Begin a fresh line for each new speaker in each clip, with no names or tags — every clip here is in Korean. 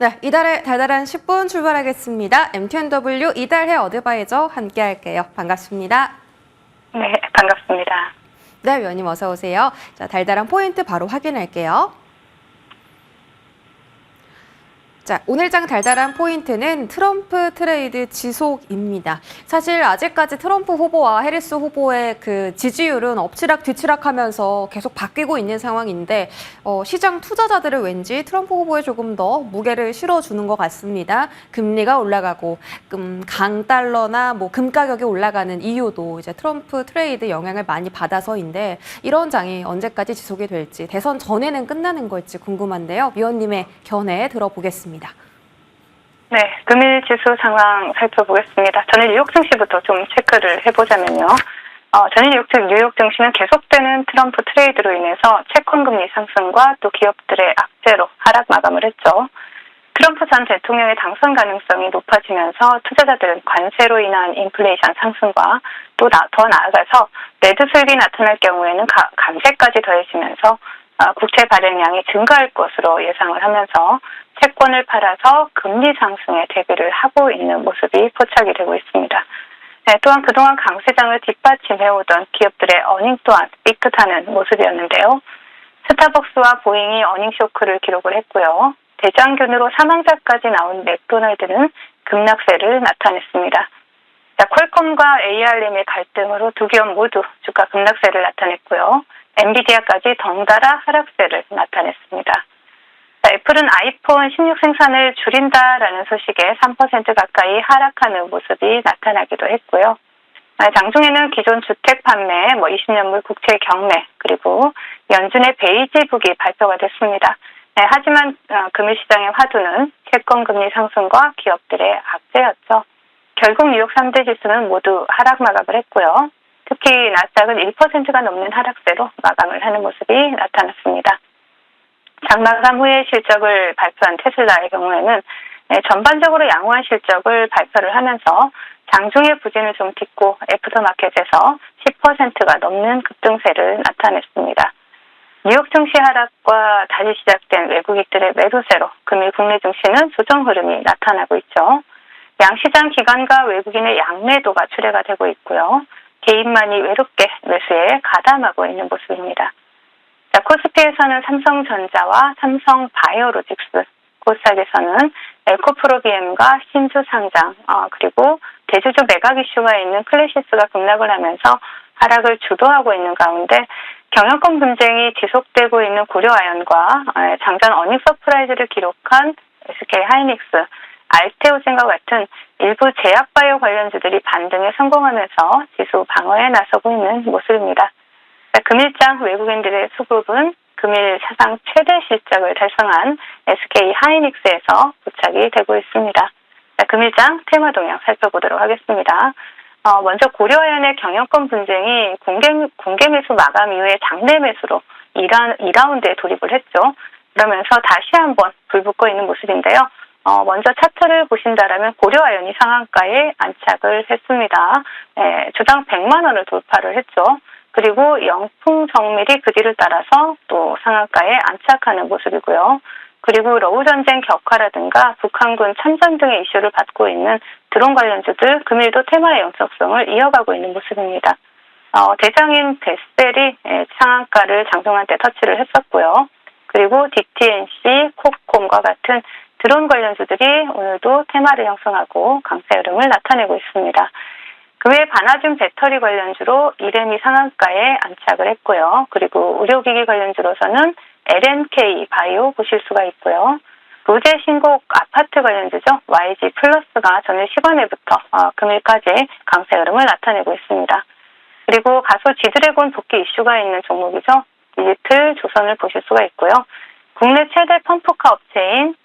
네, 이달의 달달한 10분 출발하겠습니다. MTNW 이달해 어드바이저 함께 할게요. 반갑습니다.
네, 반갑습니다.
네, 위원님 어서 오세요. 자, 달달한 포인트 바로 확인할게요. 자, 오늘장 달달한 포인트는 트럼프 트레이드 지속입니다. 사실 아직까지 트럼프 후보와 해리스 후보의 그 지지율은 엎치락 뒤치락하면서 계속 바뀌고 있는 상황인데 시장 투자자들은 왠지 트럼프 후보에 조금 더 무게를 실어주는 것 같습니다. 금리가 올라가고 강달러나 금 가격이 올라가는 이유도 이제 트럼프 트레이드 영향을 많이 받아서인데 이런 장이 언제까지 지속이 될지 대선 전에는 끝나는 걸지 궁금한데요. 위원님의 견해 들어보겠습니다.
네, 금일 지수 상황 살펴보겠습니다. 전일 뉴욕 증시부터 좀 체크를 해보자면요. 전일 뉴욕 증시는 계속되는 트럼프 트레이드로 인해서 채권 금리 상승과 또 기업들의 악재로 하락 마감을 했죠. 트럼프 전 대통령의 당선 가능성이 높아지면서 투자자들은 관세로 인한 인플레이션 상승과 또 더 나아가서 레드 수입이 나타날 경우에는 감세까지 더해지면서 국채 발행량이 증가할 것으로 예상을 하면서 채권을 팔아서 금리 상승에 대비를 하고 있는 모습이 포착이 되고 있습니다. 네, 또한 그동안 강세장을 뒷받침해오던 기업들의 어닝 또한 삐끗하는 모습이었는데요. 스타벅스와 보잉이 어닝 쇼크를 기록을 했고요. 대장균으로 사망자까지 나온 맥도날드는 급락세를 나타냈습니다. 자, 퀄컴과 ARM의 갈등으로 두 기업 모두 주가 급락세를 나타냈고요. 엔비디아까지 덩달아 하락세를 나타냈습니다. 자, 애플은 아이폰 16 생산을 줄인다라는 소식에 3% 가까이 하락하는 모습이 나타나기도 했고요. 장중에는 기존 주택 판매, 20년물 국채 경매, 그리고 연준의 베이지북이 발표가 됐습니다. 네, 하지만 금일 시장의 화두는 채권 금리 상승과 기업들의 악재였죠. 결국 뉴욕 3대 지수는 모두 하락 마감을 했고요. 특히 나스닥은 1%가 넘는 하락세로 마감을 하는 모습이 나타났습니다. 장마감 후에 실적을 발표한 테슬라의 경우에는 전반적으로 양호한 실적을 발표를 하면서 장중의 부진을 좀 딛고 애프터마켓에서 10%가 넘는 급등세를 나타냈습니다. 뉴욕 증시 하락과 다시 시작된 외국인들의 매도세로 금일 국내 증시는 조정 흐름이 나타나고 있죠. 양시장 기관과 외국인의 양매도가 출회가 되고 있고요. 개인만이 외롭게 매수에 가담하고 있는 모습입니다. 자, 코스피에서는 삼성전자와 삼성바이오로직스, 코스닥에서는 에코프로비엠과 신주 상장, 그리고 대주주 매각 이슈가 있는 클래시스가 급락을 하면서 하락을 주도하고 있는 가운데 경영권 분쟁이 지속되고 있는 고려아연과 장전 어닝 서프라이즈를 기록한 SK 하이닉스, 알테오젠과 같은 일부 제약바이오 관련주들이 반등에 성공하면서 지수 방어에 나서고 있는 모습입니다. 금일장 외국인들의 수급은 금일 사상 최대 실적을 달성한 SK 하이닉스에서 부착이 되고 있습니다. 금일장 테마 동향 살펴보도록 하겠습니다. 먼저 고려아연의 경영권 분쟁이 공개 매수 마감 이후에 장내 매수로 2라운드에 돌입을 했죠. 그러면서 다시 한번 불붙고 있는 모습인데요. 먼저 차트를 보신다라면 고려아연이 상한가에 안착을 했습니다. 주당 100만 원을 돌파를 했죠. 그리고 영풍 정밀이 그 뒤를 따라서 또 상한가에 안착하는 모습이고요. 그리고 러우 전쟁 격화라든가 북한군 참전 등의 이슈를 받고 있는 드론 관련주들 금일도 테마의 영속성을 이어가고 있는 모습입니다. 대장인 베셀이 상한가를 장중한 때 터치를 했었고요. 그리고 DTNC, 콥콤과 같은 드론 관련주들이 오늘도 테마를 형성하고 강세 흐름을 나타내고 있습니다. 그 외 반화중 배터리 관련주로 이레미 상한가에 안착을 했고요. 그리고 의료기기 관련주로서는 LNK 바이오 보실 수가 있고요. 로제 신곡 아파트 관련주죠. YG 플러스가 전일 시간에부터 금일까지 강세 흐름을 나타내고 있습니다. 그리고 가수 지드래곤 복귀 이슈가 있는 종목이죠. 디지털 조선을 보실 수가 있고요. 국내 최대 펌프카 업체인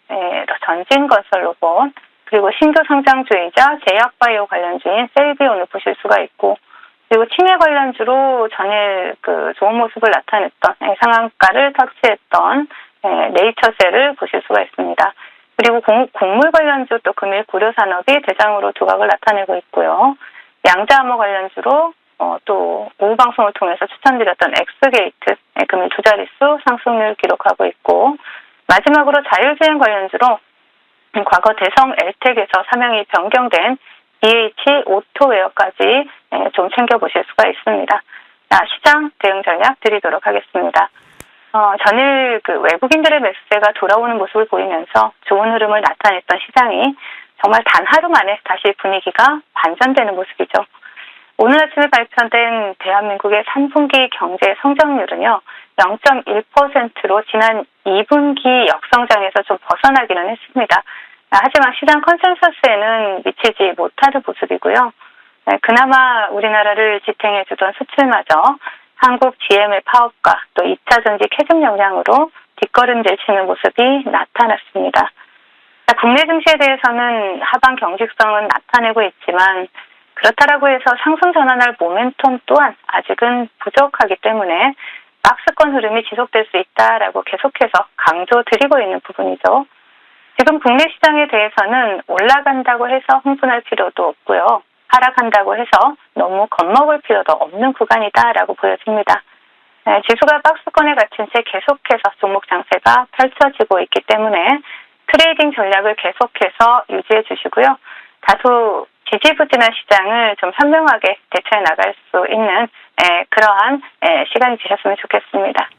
전진건설 로봇, 그리고 신규 상장주이자 제약바이오 관련주인 셀비온을 보실 수가 있고, 그리고 치매 관련주로 전일 좋은 모습을 나타냈던 상한가를 터치했던 네이처셀을 보실 수가 있습니다. 그리고 곡물 관련주 또 금일 구려산업이 대장으로 두각을 나타내고 있고요. 양자암호 관련주로 또 오후 방송을 통해서 추천드렸던 엑스게이트 금일 두 자릿수 상승률 기록하고 있고, 마지막으로 자율주행 관련주로 과거 대성 엘텍에서 사명이 변경된 BH 오토웨어까지 좀 챙겨보실 수가 있습니다. 자, 시장 대응 전략 드리도록 하겠습니다. 전일 그 외국인들의 매수세가 돌아오는 모습을 보이면서 좋은 흐름을 나타냈던 시장이 정말 단 하루 만에 다시 분위기가 반전되는 모습이죠. 오늘 아침에 발표된 대한민국의 3분기 경제 성장률은요, 0.1%로 지난 2분기 역성장에서 좀 벗어나기는 했습니다. 하지만 시장 컨센서스에는 미치지 못하는 모습이고요. 그나마 우리나라를 지탱해주던 수출마저 한국 GM의 파업과 또 2차 전지 캐즘 영향으로 뒷걸음질 치는 모습이 나타났습니다. 국내 증시에 대해서는 하방 경직성은 나타내고 있지만 그렇다라고 해서 상승 전환할 모멘텀 또한 아직은 부족하기 때문에 박스권 흐름이 지속될 수 있다라고 계속해서 강조드리고 있는 부분이죠. 지금 국내 시장에 대해서는 올라간다고 해서 흥분할 필요도 없고요. 하락한다고 해서 너무 겁먹을 필요도 없는 구간이다라고 보여집니다. 지수가 박스권에 갇힌 채 계속해서 종목 장세가 펼쳐지고 있기 때문에 트레이딩 전략을 계속해서 유지해 주시고요. 다소 지지부진한 시장을 좀 현명하게 대처해 나갈 수 있는 그러한 시간이 되셨으면 좋겠습니다.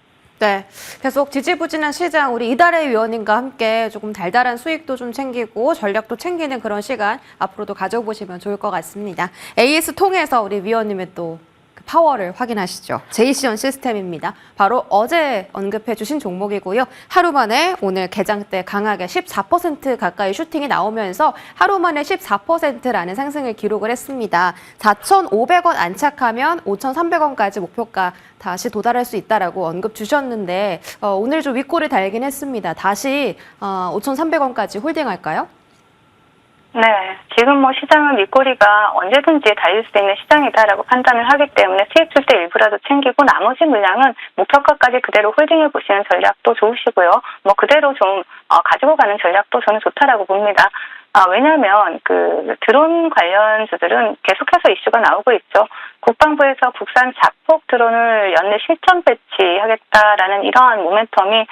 네, 계속 지지부진한 시장, 우리 이달의 위원님과 함께 조금 달달한 수익도 좀 챙기고 전략도 챙기는 그런 시간 앞으로도 가져보시면 좋을 것 같습니다. AS 통해서 우리 위원님의 또 파워를 확인하시죠. 제이시언 시스템입니다. 바로 어제 언급해 주신 종목이고요. 하루 만에 오늘 개장 때 강하게 14% 가까이 슈팅이 나오면서 하루 만에 14%라는 상승을 기록을 했습니다. 4,500원 안착하면 5,300원까지 목표가 다시 도달할 수 있다라고 언급 주셨는데 오늘 좀 윗골을 달긴 했습니다. 다시 5,300원까지 홀딩할까요?
네, 지금 시장은 윗꼬리가 언제든지 달릴 수 있는 시장이다라고 판단을 하기 때문에 수익 줄 때 일부라도 챙기고 나머지 물량은 목표가까지 그대로 홀딩해 보시는 전략도 좋으시고요. 그대로 좀 가지고 가는 전략도 저는 좋다라고 봅니다. 왜냐하면 그 드론 관련주들은 계속해서 이슈가 나오고 있죠. 국방부에서 국산 자폭 드론을 연내 실전 배치하겠다라는 이러한 모멘텀이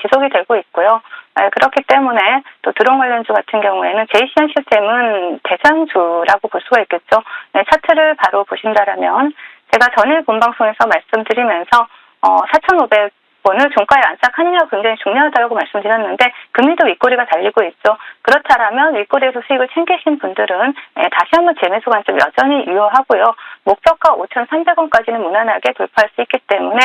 지속이 되고 있고요. 그렇기 때문에 또 드론 관련주 같은 경우에는 제이시언 시스템은 대장주라고 볼 수가 있겠죠. 차트를 바로 보신다라면 제가 전일 본방송에서 말씀드리면서 4,500원을 종가에 안착하느냐가 굉장히 중요하다고 말씀드렸는데 금리도 윗꼬리가 달리고 있죠. 그렇다면 윗꼬리에서 수익을 챙기신 분들은 다시 한번 재매수 관점 여전히 유효하고요. 목표가 5,300원까지는 무난하게 돌파할 수 있기 때문에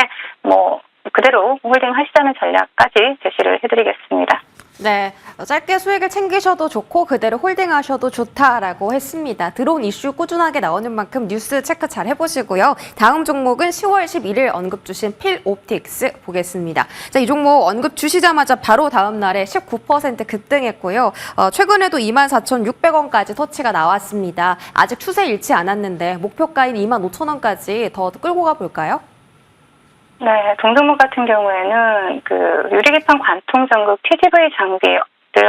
그대로 홀딩 하시자는 전략까지 제시를 해드리겠습니다.
네, 짧게 수익을 챙기셔도 좋고 그대로 홀딩하셔도 좋다라고 했습니다. 드론 이슈 꾸준하게 나오는 만큼 뉴스 체크 잘 해보시고요. 다음 종목은 10월 11일 언급 주신 필옵틱스 보겠습니다. 자, 이 종목 언급 주시자마자 바로 다음 날에 19% 급등했고요. 최근에도 24,600원까지 터치가 나왔습니다. 아직 추세 잃지 않았는데 목표가인 25,000원까지 더 끌고 가볼까요?
네, 동종목 같은 경우에는 그 유리기판 관통 전극 TGV 장비를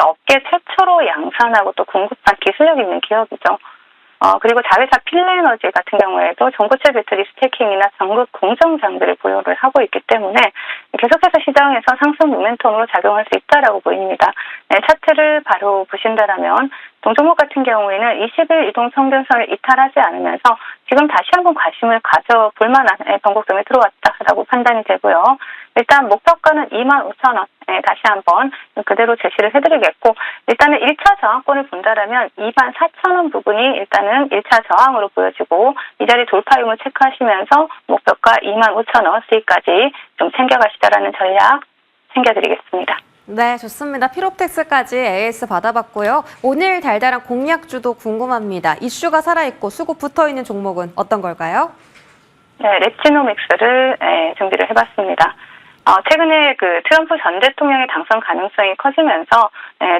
업계 최초로 양산하고 또 공급한 기술력 있는 기업이죠. 그리고 자회사 필레에너지 같은 경우에도 전고체 배터리 스태킹이나 전극 공정 장비를 보유를 하고 있기 때문에 계속해서 시장에서 상승 모멘텀으로 작용할 수 있다라고 보입니다. 네, 차트를 바로 보신다라면 동종목 같은 경우에는 20일 이동 평균선을 이탈하지 않으면서 지금 다시 한번 관심을 가져볼 만한 변곡점에 들어왔다라고 판단이 되고요. 일단 목표가는 25,000원 다시 한번 그대로 제시를 해드리겠고 일단은 1차 저항권을 본다라면 24,000원 부분이 일단은 1차 저항으로 보여지고 이 자리 돌파 유무 체크하시면서 목표가 25,000원 수익까지 좀 챙겨가시다라는 전략 챙겨드리겠습니다.
네, 좋습니다. 필옵텍스까지 AS 받아봤고요. 오늘 달달한 공략주도 궁금합니다. 이슈가 살아있고 수급 붙어있는 종목은 어떤 걸까요?
네, 랩지노믹스를 준비를 해봤습니다. 최근에 그 트럼프 전 대통령의 당선 가능성이 커지면서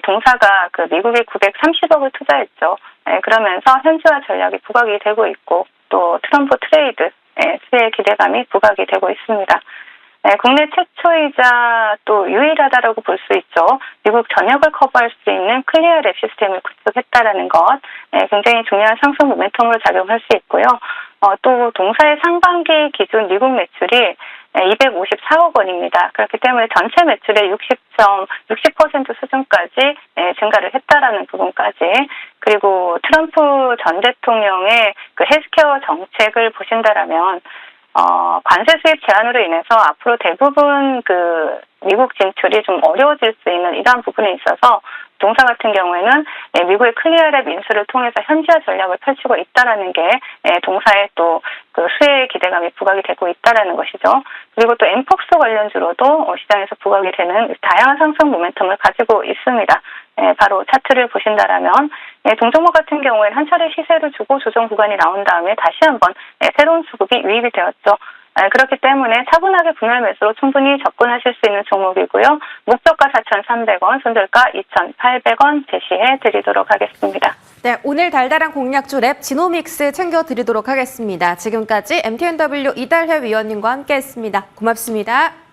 동사가 그 미국에 930억을 투자했죠. 그러면서 현지화 전략이 부각이 되고 있고 또 트럼프 트레이드 수혜 기대감이 부각이 되고 있습니다. 국내 최초이자 또 유일하다라고 볼 수 있죠. 미국 전역을 커버할 수 있는 클리어 랩 시스템을 구축했다라는 것, 굉장히 중요한 상승 모멘텀으로 작용할 수 있고요. 또 동사의 상반기 기준 미국 매출이 254억 원입니다. 그렇기 때문에 전체 매출의 60% 수준까지 증가를 했다라는 부분까지, 그리고 트럼프 전 대통령의 그 헬스케어 정책을 보신다라면 관세 수입 제한으로 인해서 앞으로 대부분 그 미국 진출이 좀 어려워질 수 있는 이러한 부분에 있어서 동사 같은 경우에는 미국의 클리어랩 인수를 통해서 현지화 전략을 펼치고 있다라는 게 동사의 또 그 수혜의 기대감이 부각이 되고 있다라는 것이죠. 그리고 또 엠폭스 관련주로도 시장에서 부각이 되는 다양한 상승 모멘텀을 가지고 있습니다. 바로 차트를 보신다라면 동종목 같은 경우에는 한 차례 시세를 주고 조정 구간이 나온 다음에 다시 한번 새로운 수급이 유입이 되었죠. 그렇기 때문에 차분하게 분할 매수로 충분히 접근하실 수 있는 종목이고요. 목표가 4,300원, 손절가 2,800원 제시해 드리도록 하겠습니다.
네, 오늘 달달한 공략주 랩 지노믹스 챙겨드리도록 하겠습니다. 지금까지 MTNW 이달혜 위원님과 함께했습니다. 고맙습니다.